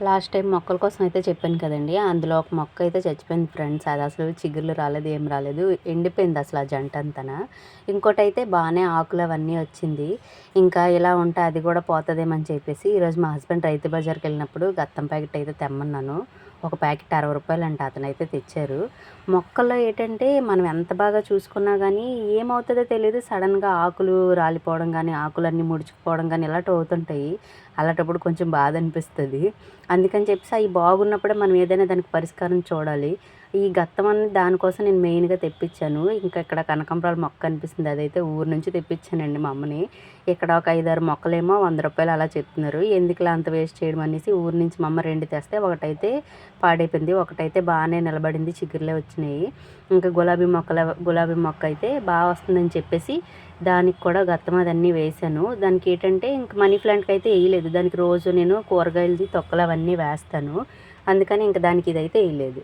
Last time మొక్కల కోసం అయితే చెప్పాను కదండీ! అందులో ఒక మొక్క అయితే చచ్చిపోయింది ఫ్రెండ్స్. అది అసలు చిగుర్లు రాలేదు, ఏం రాలేదు. ఎండిపోయింది అసలు ఆ జంటంతాన. ఇంకోటైతే బానే ఆకులు అవన్నీ వచ్చింది. ఇంకా ఇలా ఉంటే అది కూడా పోతదేమో అని చెప్పేసి ఈరోజు మా హస్బెండ్ రైతు బజార్‌కెళ్ళినప్పుడు గత్తం ప్యాకెట్ అయితే తెమ్మన్నాను. ఒక ప్యాకెట్ రూ. 60 అంట అతనైతే తెచ్చారు. మొక్కల్లో ఏటంటే మనం ఎంత బాగా చూసుకున్నా గానీ ఏమవుతదో తెలీదు. సడెన్‌గా ఆకులు రాలిపోవడం గానీ, ఆకులన్నీ ముడుచుకుపోవడం గానీ ఇలాంటివి అవుతుంటాయి. అలాంటప్పుడు కొంచెం బాధ అనిపిస్తది. అందుకని చెప్పేసి అయి బాగున్నప్పుడే మనం ఏదైనా దానికి పరిష్కారం చూడాలి. ఈ గత్తం అనేది దానికోసం నేను మెయిన్‌గా తెప్పించాను. ఇంకా ఇక్కడ కనకాంబరాల మొక్క కనిపిస్తుంది. అదైతే ఊరు నుంచి తెప్పించానండి మా అమ్మని. ఇక్కడ ఒక 5, 6 మొక్కలేమో రూ. 100 అలా చెప్తున్నారు. ఎందుకులే అంత వేస్ట్ చేయడం అనేసి ఊరు నుంచి మా అమ్మ 2 తెస్తే ఒకటైతే పాడైపోయింది. ఒకటైతే బానే నిలబడింది. చిగుర్లే వచ్చినాయి. ఇంకా గులాబీ మొక్క అయితే వస్తుందని చెప్పేసి దానికి కూడా గత్తం అదన్నీ వేశాను. దానికేటంటే ఇంక మనీ ప్లాంట్‌కయితే ఎయలేదు. దానికి రోజు నేను కూరగాయలది తొక్కలు అవన్నీ వేస్తాను. అందుకని ఇంక దానికి ఇదైతే ఎయలేదు.